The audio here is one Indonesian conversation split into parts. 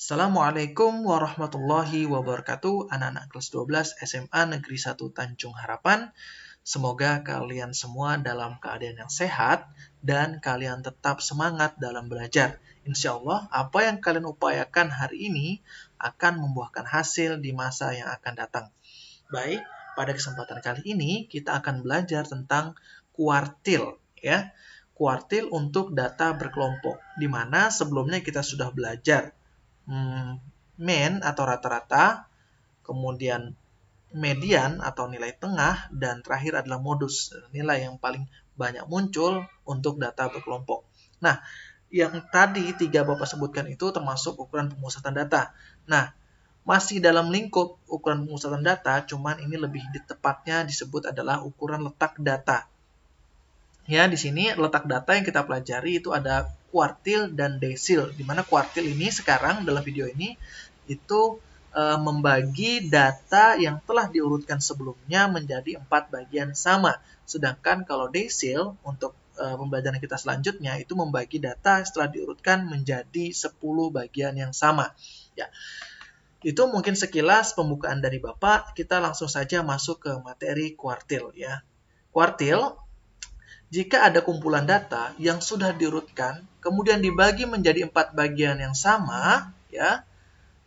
Assalamualaikum warahmatullahi wabarakatuh, anak-anak kelas 12 SMA Negeri 1 Tanjung Harapan. Semoga kalian semua dalam keadaan yang sehat dan kalian tetap semangat dalam belajar. Insya Allah, apa yang kalian upayakan hari ini akan membuahkan hasil di masa yang akan datang. Baik, pada kesempatan kali ini kita akan belajar tentang kuartil, ya. Kuartil untuk data berkelompok, di mana sebelumnya kita sudah belajar mean atau rata-rata, kemudian median atau nilai tengah, dan terakhir adalah modus, nilai yang paling banyak muncul untuk data berkelompok. Nah, yang tadi 3 Bapak sebutkan itu termasuk ukuran pemusatan data. Nah, masih dalam lingkup ukuran pemusatan data, cuman ini lebih tepatnya disebut adalah ukuran letak data. Ya, di sini letak data yang kita pelajari itu ada kuartil dan desil, di mana kuartil ini sekarang dalam video ini itu membagi data yang telah diurutkan sebelumnya menjadi 4 bagian sama. Sedangkan kalau desil untuk pembelajaran kita selanjutnya itu membagi data setelah diurutkan menjadi 10 bagian yang sama. Ya. Itu mungkin sekilas pembukaan dari Bapak. Kita langsung saja masuk ke materi kuartil, ya. Kuartil, jika ada kumpulan data yang sudah diurutkan, kemudian dibagi menjadi 4 bagian yang sama, ya,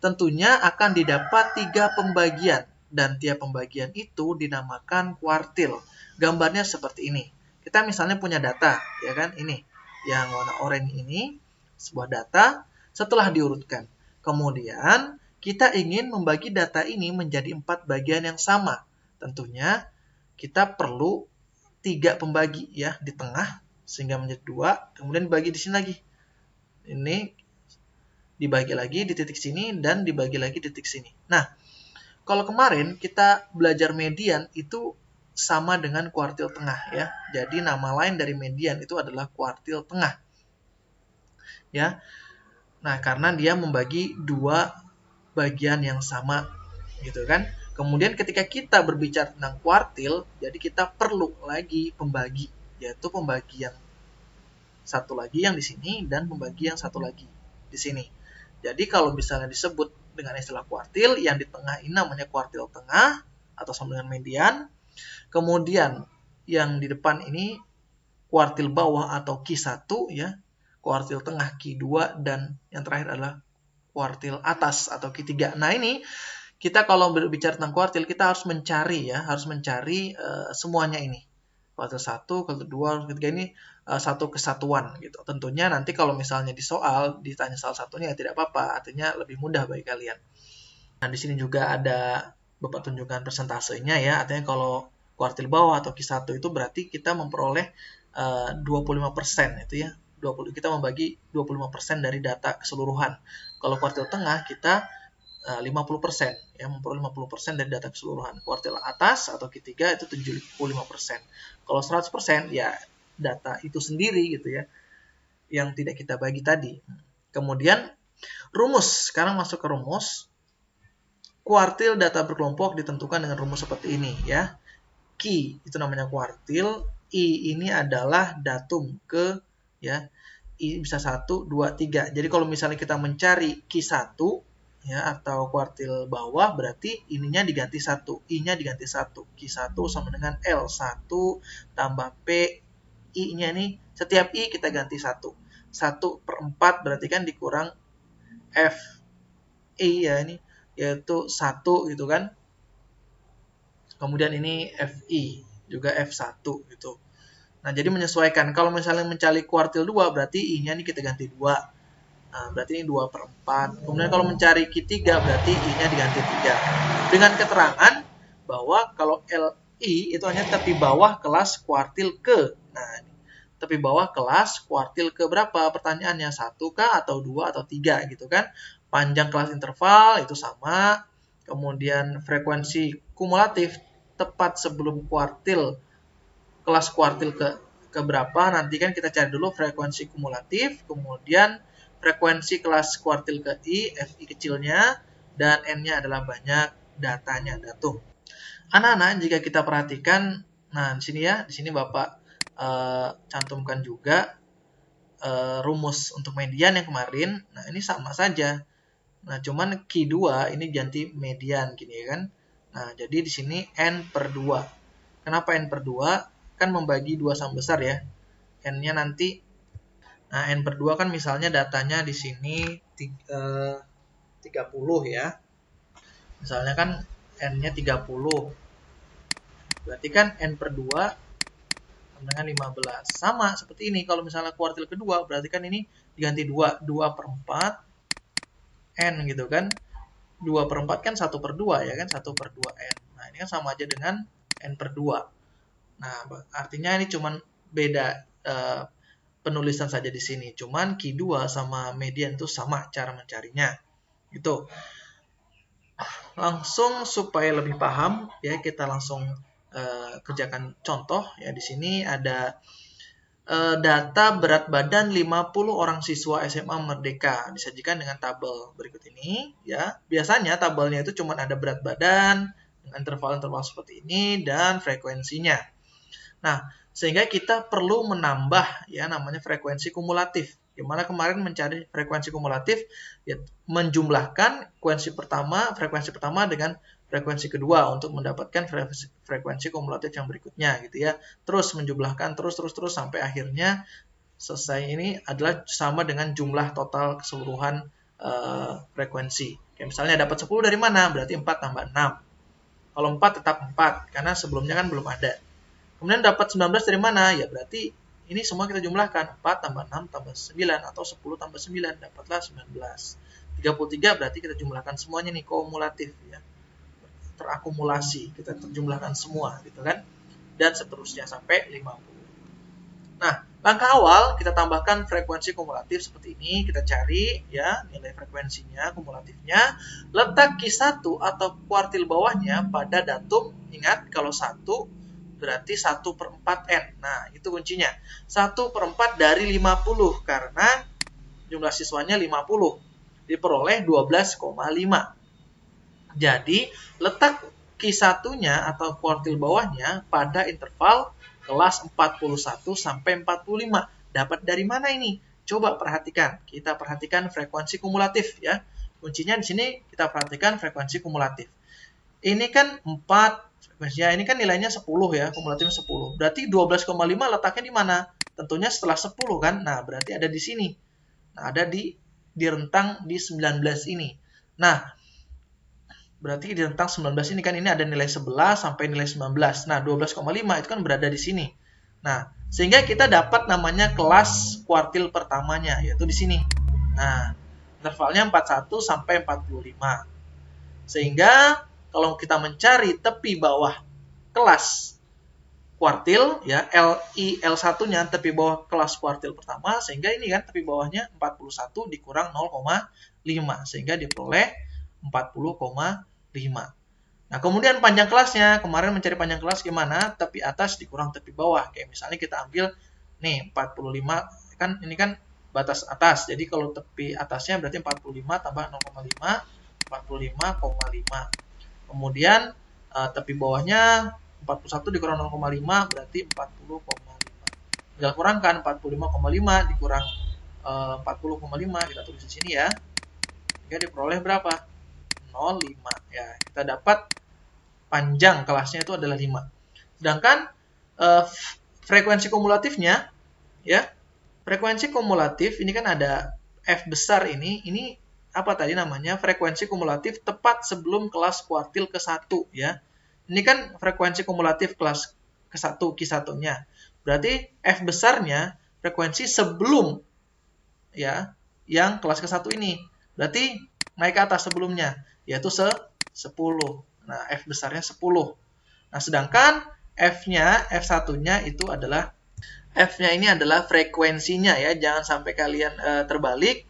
tentunya akan didapat 3 pembagian, dan tiap pembagian itu dinamakan kuartil. Gambarnya seperti ini. Kita misalnya punya data, ya kan? Ini yang warna oranye ini, sebuah data setelah diurutkan. Kemudian kita ingin membagi data ini menjadi 4 bagian yang sama. Tentunya kita perlu 3 pembagi, ya, di tengah sehingga menjadi 2, kemudian dibagi di sini lagi. Ini dibagi lagi di titik sini dan dibagi lagi di titik sini. Nah, kalau kemarin kita belajar median itu sama dengan kuartil tengah, ya. Jadi nama lain dari median itu adalah kuartil tengah. Ya. Nah, karena dia membagi 2 bagian yang sama, gitu kan. Kemudian ketika kita berbicara tentang kuartil, jadi kita perlu lagi pembagi, yaitu pembagi yang satu lagi yang di sini dan pembagi yang satu lagi di sini. Jadi kalau misalnya disebut dengan istilah kuartil, yang di tengah ini namanya kuartil tengah atau sama dengan median. Kemudian yang di depan ini kuartil bawah atau Q1, ya. Kuartil tengah Q2 dan yang terakhir adalah kuartil atas atau Q3. Nah, ini kita kalau berbicara tentang kuartil, kita harus mencari, ya, semuanya ini. Kuartil 1, kuartil 2, kuartil 3 ini satu kesatuan gitu. Tentunya nanti kalau misalnya di soal ditanya salah satunya ya tidak apa-apa, artinya lebih mudah bagi kalian. Nah, di sini juga ada Bapak tunjukkan persentasenya, ya. Artinya kalau kuartil bawah atau Q1 itu berarti kita memperoleh 25% itu, ya. Kita membagi 25% dari data keseluruhan. Kalau kuartil tengah kita 50%, ya, memperoleh 50% dari data keseluruhan. Kuartil atas atau Q3 itu 75%. Kalau 100% ya data itu sendiri gitu, ya, yang tidak kita bagi tadi. Kemudian rumus, sekarang masuk ke rumus. Kuartil data berkelompok ditentukan dengan rumus seperti ini, ya. Q itu namanya kuartil, I ini adalah datum ke, ya. I bisa 1, 2, 3. Jadi kalau misalnya kita mencari Q1, ya, atau kuartil bawah, berarti ininya diganti 1, I-nya diganti 1. Q1 sama dengan L1 tambah P, I-nya nih, setiap I kita ganti 1. 1/4 berarti kan dikurang F, I, ya, ini, yaitu 1 gitu kan. Kemudian ini FI, juga F1 gitu. Nah, jadi menyesuaikan. Kalau misalnya mencari kuartil 2, berarti I-nya ini kita ganti 2. Nah, berarti ini 2/4. Kemudian kalau mencari Q3, berarti I-nya diganti 3. Dengan keterangan bahwa kalau LI itu hanya tepi bawah kelas kuartil ke. Nah, tepi bawah kelas kuartil ke berapa? Pertanyaannya 1 kah atau 2 atau 3 gitu kan. Panjang kelas interval itu sama. Kemudian frekuensi kumulatif tepat sebelum kuartil, kelas kuartil ke berapa, nanti kan kita cari dulu frekuensi kumulatif, kemudian frekuensi kelas kuartil ke I, FI kecilnya, dan N-nya adalah banyak datanya, datum. Anak-anak, jika kita perhatikan, nah di sini, ya, di sini Bapak cantumkan juga rumus untuk median yang kemarin. Nah, ini sama saja. Nah, cuman Q2 ini ganti median gini ya kan. Nah, jadi di sini N per 2. Kenapa N per 2? Kan membagi 2 sama besar ya. N-nya nanti, nah N per 2 kan misalnya datanya di sini 30 ya. Misalnya kan N-nya 30. Berarti kan N per 2 dengan 15. Sama seperti ini. Kalau misalnya kuartil kedua, berarti kan ini diganti 2. 2 per 4 N gitu kan. 2 per 4 kan 1 per 2 ya kan. 1 per 2 N. Nah ini kan sama aja dengan N per 2. Nah artinya ini cuman beda penulisan saja di sini. Cuman Q2 sama median itu sama cara mencarinya. Gitu. Langsung supaya lebih paham ya kita langsung kerjakan contoh ya. Di sini ada data berat badan 50 orang siswa SMA Merdeka disajikan dengan tabel berikut ini ya. Biasanya tabelnya itu cuma ada berat badan dengan interval-interval seperti ini dan frekuensinya. Nah, sehingga kita perlu menambah ya namanya frekuensi kumulatif. Gimana kemarin mencari frekuensi kumulatif? Ya, menjumlahkan frekuensi pertama dengan frekuensi kedua untuk mendapatkan frekuensi kumulatif yang berikutnya gitu ya. Terus menjumlahkan terus sampai akhirnya selesai ini adalah sama dengan jumlah total keseluruhan frekuensi. Kayak misalnya dapat 10 dari mana? Berarti 4 tambah 6. Kalau 4 tetap 4 karena sebelumnya kan belum ada. Kemudian dapat 19 dari mana? Ya berarti ini semua kita jumlahkan. 4 tambah 6 tambah 9 atau 10 tambah 9 dapatlah 19. 33 berarti kita jumlahkan semuanya nih kumulatif ya. Terakumulasi, kita terjumlahkan semua gitu kan. Dan seterusnya sampai 50. Nah, langkah awal kita tambahkan frekuensi kumulatif seperti ini, kita cari ya nilai frekuensinya, kumulatifnya, letak Q1 atau kuartil bawahnya pada datum, ingat kalau 1 berarti 1 per 4 N. Nah, itu kuncinya. 1 per 4 dari 50 karena jumlah siswanya 50. Diperoleh 12,5. Jadi, letak Q1-nya atau kuartil bawahnya pada interval kelas 41 sampai 45. Dapat dari mana ini? Coba perhatikan. Kita perhatikan frekuensi kumulatif ya. Kuncinya di sini kita perhatikan frekuensi kumulatif. Ini kan 4 frekuensinya, ini kan nilainya 10 ya, kumulatifnya 10. Berarti 12,5 letaknya di mana? Tentunya setelah 10 kan. Nah, berarti ada di sini. Nah, ada di rentang di 19 ini. Nah, berarti di rentang 19 ini kan ini ada nilai 11 sampai nilai 19. Nah, 12,5 itu kan berada di sini. Nah, sehingga kita dapat namanya kelas kuartil pertamanya, yaitu di sini. Nah, intervalnya 41 sampai 45. Sehingga kalau kita mencari tepi bawah kelas kuartil, ya L1-nya tepi bawah kelas kuartil pertama, sehingga ini kan tepi bawahnya 41 dikurang 0,5, sehingga diperoleh 40,5. Nah, kemudian panjang kelasnya, kemarin mencari panjang kelas gimana? Tepi atas dikurang tepi bawah. Kayak misalnya kita ambil nih 45, kan ini kan batas atas. Jadi kalau tepi atasnya berarti 45 tambah 0,5, 45,5. Kemudian tepi bawahnya 41 dikurang 0,5 berarti 40,5. Tinggal kurangkan 45,5 dikurang 40,5, kita tulis di sini ya. Sehingga diperoleh berapa? 0,5 ya. Kita dapat panjang kelasnya itu adalah 5. Sedangkan frekuensi kumulatifnya ya. Frekuensi kumulatif ini kan ada F besar ini apa tadi namanya? Frekuensi kumulatif tepat sebelum kelas kuartil ke-1 ya. Ini kan frekuensi kumulatif kelas ke-1 Q1-nya. Berarti F besarnya frekuensi sebelum ya yang kelas ke-1 ini. Berarti naik ke atas sebelumnya, yaitu 10. Nah, F besarnya 10. Nah, sedangkan F1-nya itu adalah F-nya ini adalah frekuensinya ya. Jangan sampai kalian terbalik.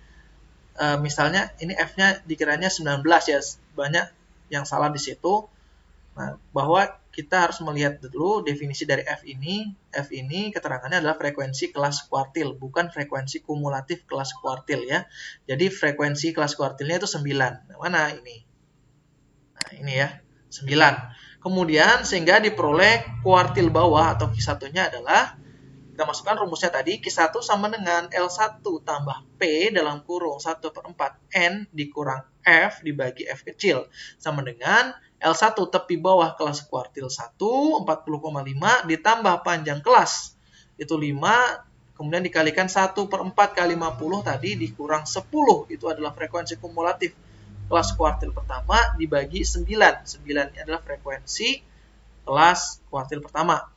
Misalnya ini F-nya dikiranya 19 ya. Banyak yang salah di situ. Nah, bahwa kita harus melihat dulu definisi dari F ini. F ini keterangannya adalah frekuensi kelas kuartil, bukan frekuensi kumulatif kelas kuartil ya. Jadi frekuensi kelas kuartilnya itu 9. Nah, mana ini? Nah, ini ya, 9. Kemudian sehingga diperoleh kuartil bawah atau Q1-nya adalah Kita masukkan rumusnya tadi, Q1 sama dengan L1 tambah P dalam kurung 1/4 N dikurang F dibagi F kecil. Sama dengan L1 tepi bawah kelas kuartil 1, 40,5 ditambah panjang kelas. Itu 5, kemudian dikalikan 1/4 kali 50 tadi dikurang 10. Itu adalah frekuensi kumulatif kelas kuartil pertama dibagi 9. 9 ini adalah frekuensi kelas kuartil pertama.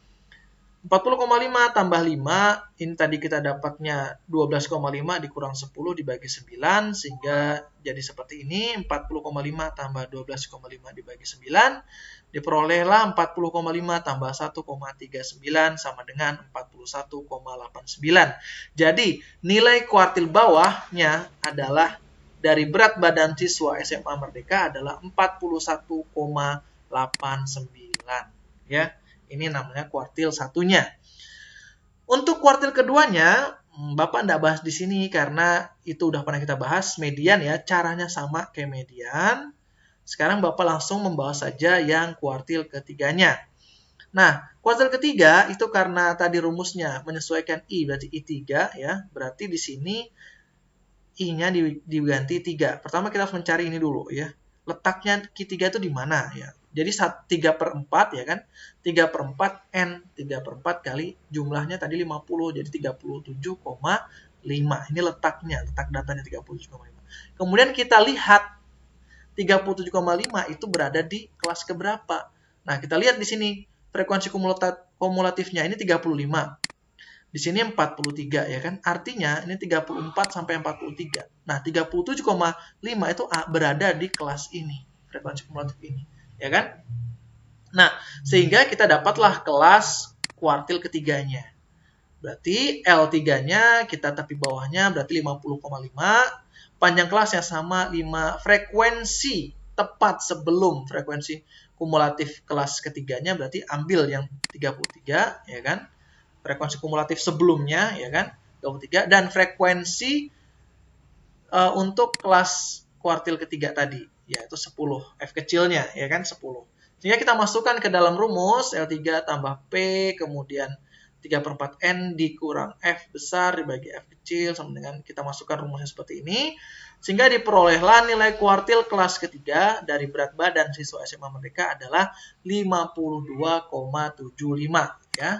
40,5 tambah 5, ini tadi kita dapatnya 12,5 dikurang 10 dibagi 9, sehingga jadi seperti ini, 40,5 tambah 12,5 dibagi 9, diperolehlah 40,5 tambah 1,39 sama dengan 41,89. Jadi, nilai kuartil bawahnya adalah dari berat badan siswa SMA Merdeka adalah 41,89. Ya. Ini namanya kuartil satunya. Untuk kuartil keduanya, Bapak tidak bahas di sini karena itu udah pernah kita bahas. Median ya, caranya sama kayak median. Sekarang Bapak langsung membahas saja yang kuartil ketiganya. Nah, kuartil ketiga itu karena tadi rumusnya menyesuaikan I, berarti I3 ya. Berarti di sini I-nya diganti 3. Pertama kita harus mencari ini dulu ya. Letaknya Q3 itu di mana ya. Jadi 3/4 ya kan. 3/4 N. 3/4 kali jumlahnya tadi 50. Jadi 37,5. Ini letaknya. Letak datanya 37,5. Kemudian kita lihat 37,5 itu berada di kelas keberapa. Nah kita lihat di sini. Frekuensi kumulatifnya ini 35. Di sini 43 ya kan. Artinya ini 34 sampai 43. Nah 37,5 itu berada di kelas ini. Frekuensi kumulatif ini. Ya kan? Nah, sehingga kita dapatlah kelas kuartil ketiganya. Berarti L3-nya kita tepi bawahnya berarti 50,5. Panjang kelasnya sama 5. Frekuensi tepat sebelum frekuensi kumulatif kelas ketiganya berarti ambil yang 33 ya kan? Frekuensi kumulatif sebelumnya ya kan? 33 dan frekuensi untuk kelas kuartil ketiga tadi yaitu 10, F kecilnya, ya kan, 10. Sehingga kita masukkan ke dalam rumus, L3 tambah P, kemudian 3/4 N dikurang F besar dibagi F kecil, sama dengan kita masukkan rumusnya seperti ini. Sehingga diperolehlah nilai kuartil kelas ketiga dari berat badan siswa SMA Merdeka adalah 52,75, ya.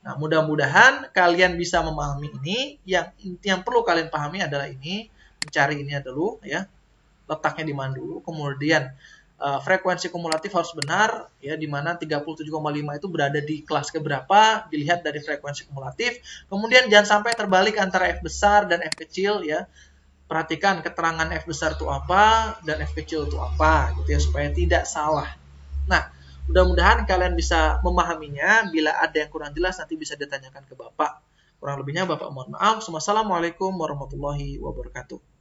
Nah, mudah-mudahan kalian bisa memahami ini. Yang perlu kalian pahami adalah ini, mencari ini dulu, ya. Letaknya di mana dulu, kemudian frekuensi kumulatif harus benar ya, di mana 37,5 itu berada di kelas keberapa dilihat dari frekuensi kumulatif. Kemudian jangan sampai terbalik antara F besar dan F kecil ya. Perhatikan keterangan F besar itu apa dan F kecil itu apa gitu ya, supaya tidak salah. Nah, mudah-mudahan kalian bisa memahaminya. Bila ada yang kurang jelas nanti bisa ditanyakan ke Bapak. Kurang lebihnya Bapak mohon maaf. Wassalamualaikum warahmatullahi wabarakatuh.